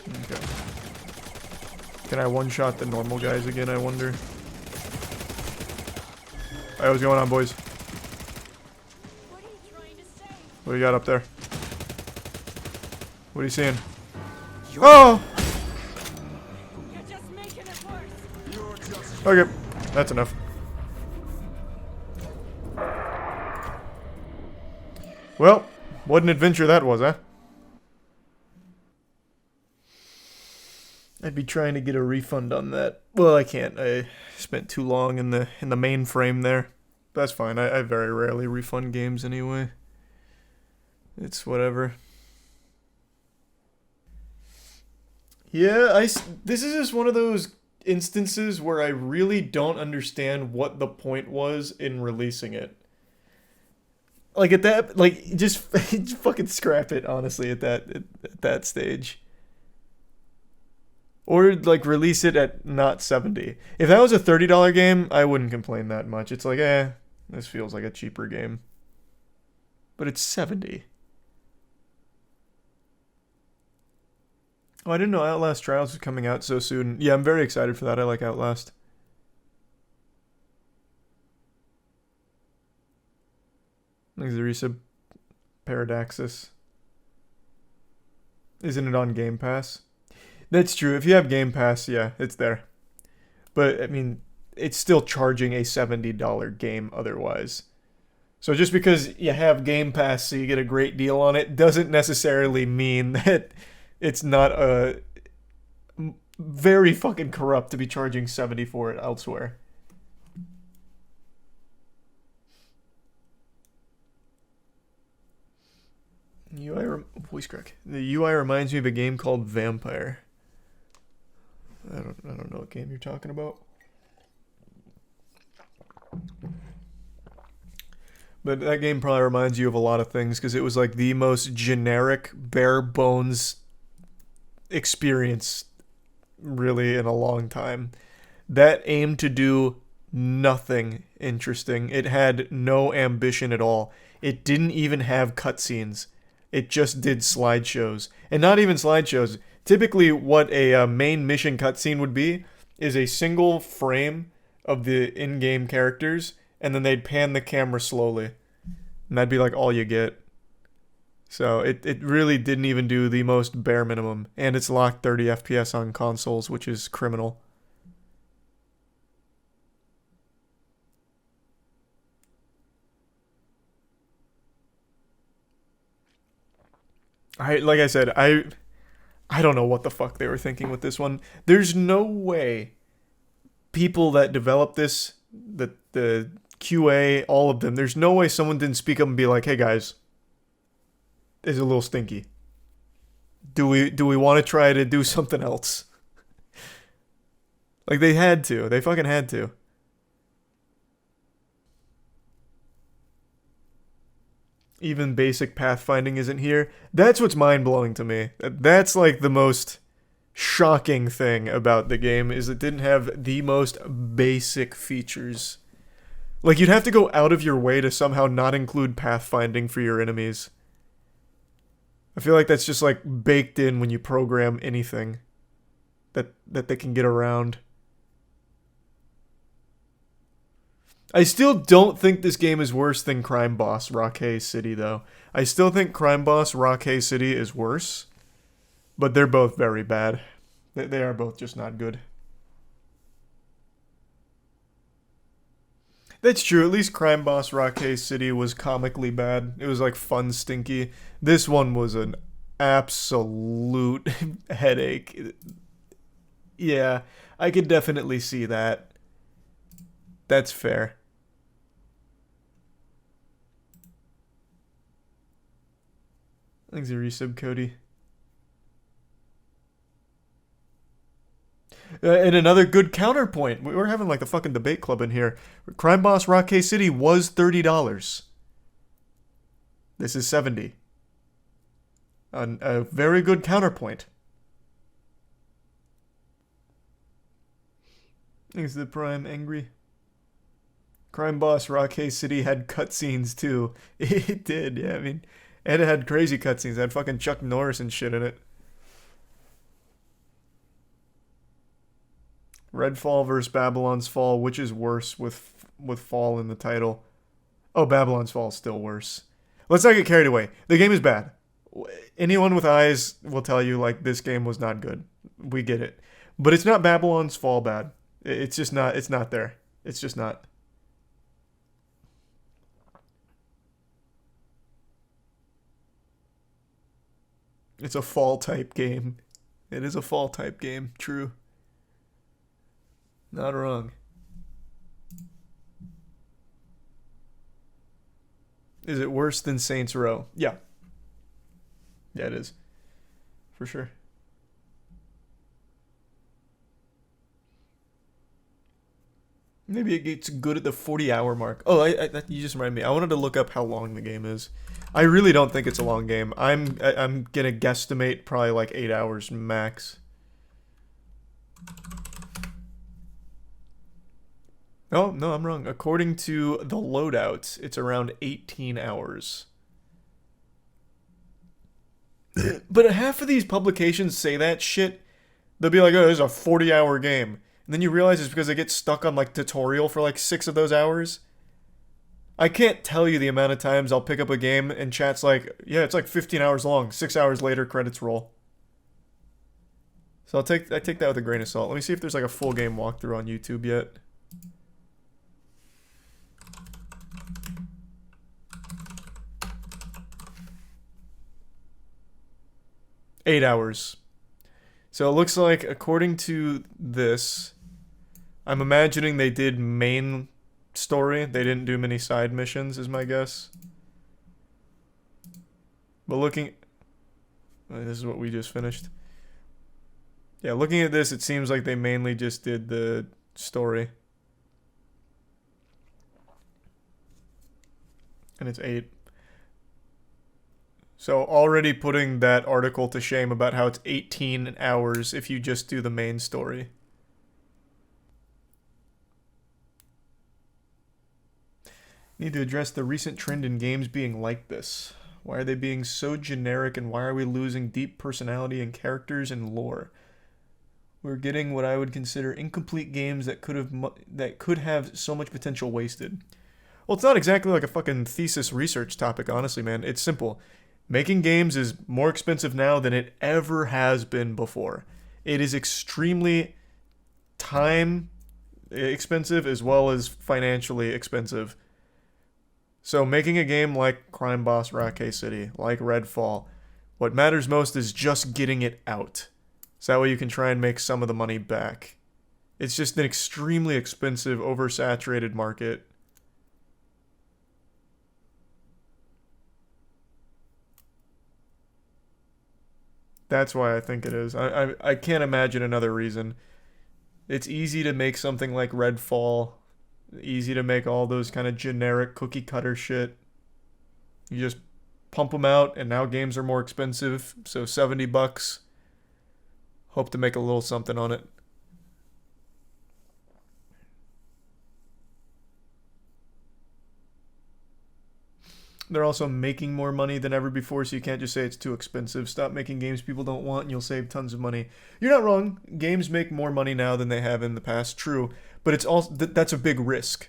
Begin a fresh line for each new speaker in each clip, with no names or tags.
Okay. Can I one-shot the normal guys again, I wonder? Alright, what's going on, boys? What do you got up there? What are you seeing? Oh! Okay, that's enough. Well, what an adventure that was, huh? I'd be trying to get a refund on that. Well, I can't. I spent too long in the mainframe there. That's fine. I very rarely refund games anyway. It's whatever. Yeah, this is just one of those instances where I really don't understand what the point was in releasing it. Like at that, like just fucking scrap it. Honestly, at that stage. Or, like, release it at not $70. If that was a $30 game, I wouldn't complain that much. It's like, this feels like a cheaper game. But it's $70. Oh, I didn't know Outlast Trials was coming out so soon. Yeah, I'm very excited for that. I like Outlast. Thanks, Arisa. Paradoxus. Isn't it on Game Pass? That's true. If you have Game Pass, yeah, it's there. But, I mean, it's still charging a $70 game otherwise. So just because you have Game Pass so you get a great deal on it doesn't necessarily mean that it's not very fucking corrupt to be charging $70 for it elsewhere. Voice crack. The UI reminds me of a game called Vampire. I don't know what game you're talking about. But that game probably reminds you of a lot of things because it was like the most generic, bare bones experience really in a long time. That aimed to do nothing interesting. It had no ambition at all. It didn't even have cutscenes. It just did slideshows. And not even slideshows. Typically, what a main mission cutscene would be is a single frame of the in-game characters, and then they'd pan the camera slowly. And that'd be like all you get. So it really didn't even do the most bare minimum. And it's locked 30 FPS on consoles, which is criminal. Like I said, I don't know what the fuck they were thinking with this one. There's no way people that developed this, the QA, all of them, there's no way someone didn't speak up and be like, hey guys, it's a little stinky. Do we want to try to do something else? Like they had to. They fucking had to. Even basic pathfinding isn't here. That's what's mind-blowing to me. That's like the most shocking thing about the game is it didn't have the most basic features. Like you'd have to go out of your way to somehow not include pathfinding for your enemies. I feel like that's just like baked in when you program anything that they can get around. I still don't think this game is worse than Crime Boss Rockhay City, though. I still think Crime Boss Rockhay City is worse, but they're both very bad. They are both just not good. That's true. At least Crime Boss Rockhay City was comically bad. It was like fun stinky. This one was an absolute headache. Yeah, I could definitely see that. That's fair. Thanks for resub, Cody. And another good counterpoint. We're having like the fucking debate club in here. Crime Boss Rockhay City was $30. This is $70. A very good counterpoint. Thanks to the Prime Angry. Crime Boss Rockhay City had cutscenes too. It did, yeah, I mean, and it had crazy cutscenes. It had fucking Chuck Norris and shit in it. Redfall versus Babylon's Fall. Which is worse with Fall in the title? Oh, Babylon's Fall is still worse. Let's not get carried away. The game is bad. Anyone with eyes will tell you, like, this game was not good. We get it. But it's not Babylon's Fall bad. It's just not. It's not there. It's just not. It's a Fall type game. It is a Fall type game. True. Not wrong. Is it worse than Saints Row? Yeah. Yeah, it is. For sure. Maybe it gets good at the 40-hour mark. Oh, you just reminded me. I wanted to look up how long the game is. I really don't think it's a long game. I'm gonna guesstimate probably like 8 hours max. Oh, no, I'm wrong. According to the loadouts, it's around 18 hours. But half of these publications say that shit. They'll be like, oh, this is a 40-hour game. And then you realize it's because they get stuck on, like, tutorial for, like, 6 of those hours. I can't tell you the amount of times I'll pick up a game and chat's like, yeah, it's like 15 hours long. 6 hours later, credits roll. So I take that with a grain of salt. Let me see if there's, like, a full game walkthrough on YouTube yet. Eight hours. So it looks like, according to this, I'm imagining they did main story. They didn't do many side missions, is my guess. But looking... This is what we just finished. Yeah, looking at this, it seems like they mainly just did the story. And it's 8. So already putting that article to shame about how it's 18 hours if you just do the main story. Need to address the recent trend in games being like this. Why are they being so generic, and why are we losing deep personality and characters and lore? We're getting what I would consider incomplete games that could have so much potential wasted. Well, it's not exactly like a fucking thesis research topic, honestly, man. It's simple. Making games is more expensive now than it ever has been before. It is extremely time expensive as well as financially expensive. So making a game like Crime Boss Arcane City, like Redfall, what matters most is just getting it out. So that way you can try and make some of the money back. It's just an extremely expensive, oversaturated market. That's why I think it is. I can't imagine another reason. It's easy to make something like Redfall. Easy to make all those kind of generic cookie cutter shit. You just pump them out, and now games are more expensive. So $70. Hope to make a little something on it. They're also making more money than ever before, so you can't just say it's too expensive. Stop making games people don't want and you'll save tons of money. You're not wrong. Games make more money now than they have in the past, true. But it's also that's a big risk.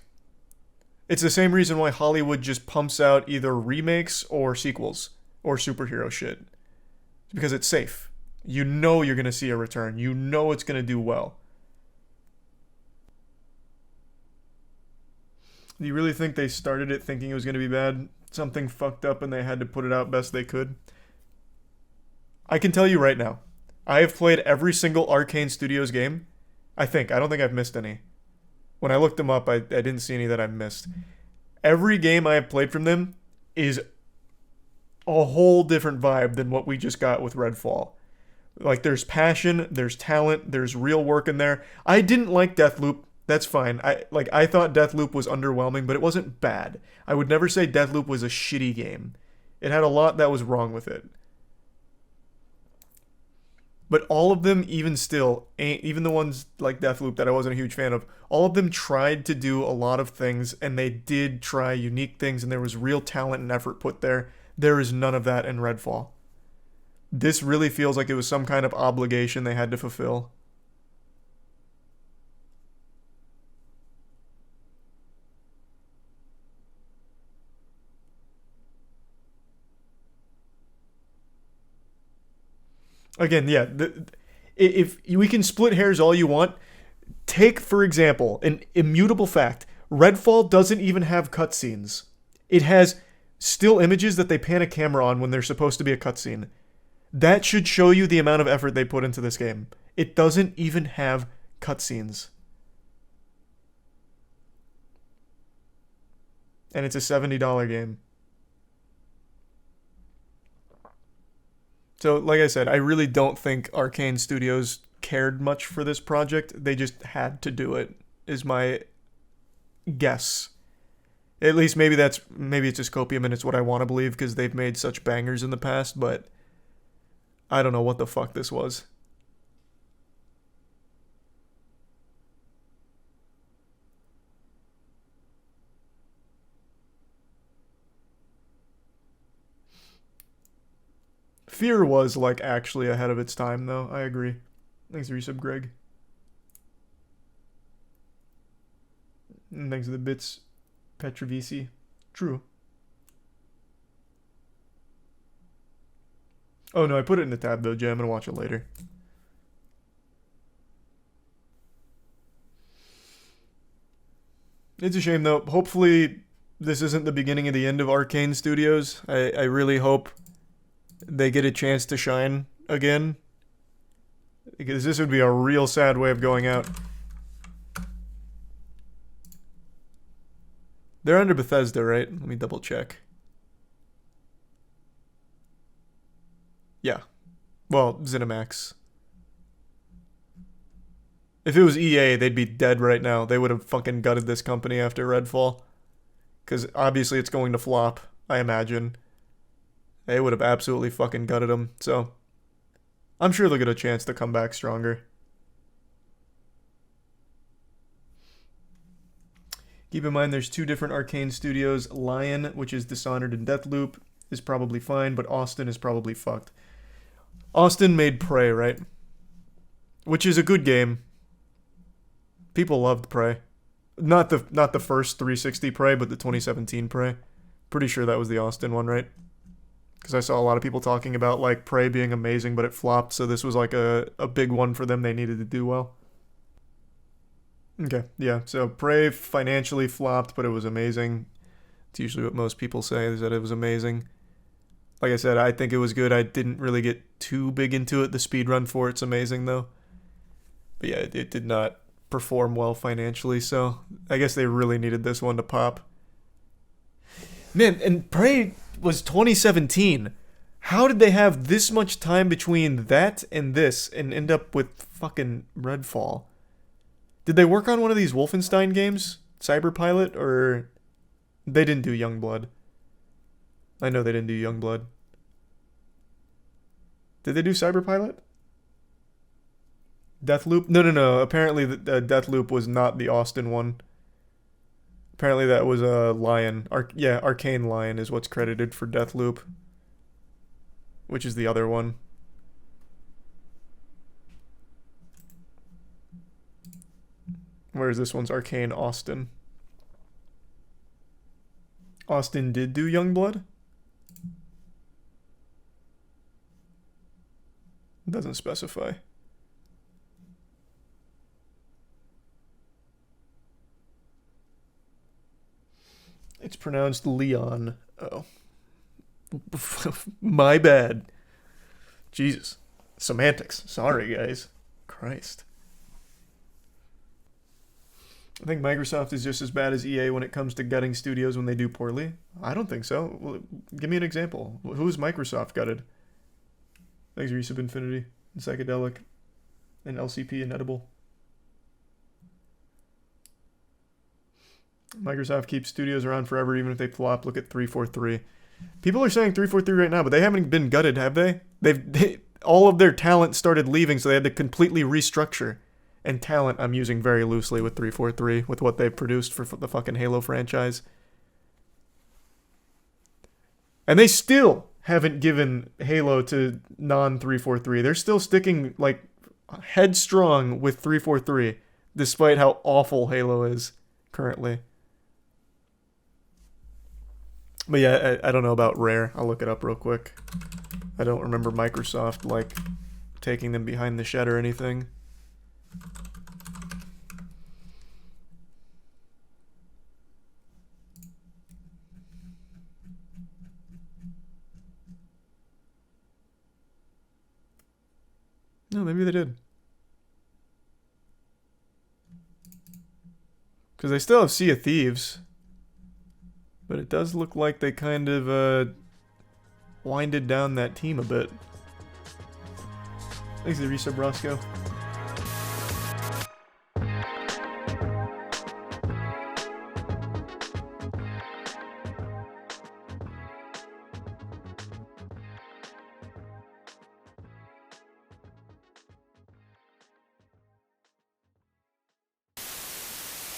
It's the same reason why Hollywood just pumps out either remakes or sequels or superhero shit. It's because it's safe. You know you're going to see a return. You know it's going to do well. Do you really think they started it thinking it was going to be bad? Something fucked up and they had to put it out best they could? I can tell you right now, I have played every single Arcane Studios game. I don't think I've missed any. When I looked them up, I didn't see any that I missed. Every game I have played from them is a whole different vibe than what we just got with Redfall. Like, there's passion, there's talent, there's real work in there. I didn't like Deathloop. That's fine. I thought Deathloop was underwhelming, but it wasn't bad. I would never say Deathloop was a shitty game. It had a lot that was wrong with it. But all of them, even still, even the ones like Deathloop that I wasn't a huge fan of, all of them tried to do a lot of things, and they did try unique things, and there was real talent and effort put there. There is none of that in Redfall. This really feels like it was some kind of obligation they had to fulfill. Again, yeah, if we can split hairs all you want, take, for example, an immutable fact. Redfall doesn't even have cutscenes. It has still images that they pan a camera on when they're supposed to be a cutscene. That should show you the amount of effort they put into this game. It doesn't even have cutscenes. And it's a $70 game. So, like I said, I really don't think Arcane Studios cared much for this project. They just had to do it, is my guess. At least maybe it's just copium and it's what I want to believe because they've made such bangers in the past, but I don't know what the fuck this was. Fear was, like, actually ahead of its time, though. I agree. Thanks for resub, Greg. And thanks for the bits, Petrovisi. True. Oh, no, I put it in the tab, though, Jay. I'm gonna watch it later. It's a shame, though. Hopefully, this isn't the beginning of the end of Arcane Studios. I really hope they get a chance to shine again, because this would be a real sad way of going out. They're under Bethesda, right? Let me double check. Yeah. Well, ZeniMax. If it was EA, they'd be dead right now. They would have fucking gutted this company after Redfall. Because obviously it's going to flop, I imagine. They would have absolutely fucking gutted them. So, I'm sure they'll get a chance to come back stronger. Keep in mind there's two different Arcane Studios. Lion, which is Dishonored and Deathloop, is probably fine, but Austin is probably fucked. Austin made Prey, right? Which is a good game. People loved Prey. Not the first 360 Prey, but the 2017 Prey. Pretty sure that was the Austin one, right? Because I saw a lot of people talking about, like, Prey being amazing, but it flopped, so this was like a big one for them they needed to do well. Okay, yeah, so Prey financially flopped, but it was amazing. It's usually what most people say, is that it was amazing. Like I said, I think it was good. I didn't really get too big into it. The speedrun for it's amazing, though. But yeah, it did not perform well financially, so I guess they really needed this one to pop. Man, and Prey was 2017. How did they have this much time between that and this and end up with fucking Redfall? Did they work on one of these Wolfenstein games? Cyberpilot? Or they didn't do Youngblood? I know they didn't do Youngblood. Did they do Cyberpilot? Deathloop? No. Apparently Deathloop was not the Austin one. Apparently that was a Lion. Arcane Lion is what's credited for Deathloop. Which is the other one. Whereas this one's Arcane Austin. Austin did do Youngblood? Doesn't specify. It's pronounced Leon. Oh. My bad. Jesus. Semantics. Sorry, guys. Christ. I think Microsoft is just as bad as EA when it comes to gutting studios when they do poorly. I don't think so. Well, give me an example. Who's Microsoft gutted? Thanks, Resub Infinity, and Psychedelic, and LCP Inedible. Microsoft keeps studios around forever even if they flop. Look at 343. People are saying 343 right now, but they haven't been gutted, have they? All of their talent started leaving, so they had to completely restructure. And talent I'm using very loosely with 343, with what they've produced for the fucking Halo franchise. And they still haven't given Halo to non-343. They're still sticking, like, headstrong with 343, despite how awful Halo is currently. But yeah, I don't know about Rare. I'll look it up real quick. I don't remember Microsoft, like, taking them behind the shed or anything. No, maybe they did. Because they still have Sea of Thieves. But it does look like they kind of winded down that team a bit. Thanks to the resub, Roscoe.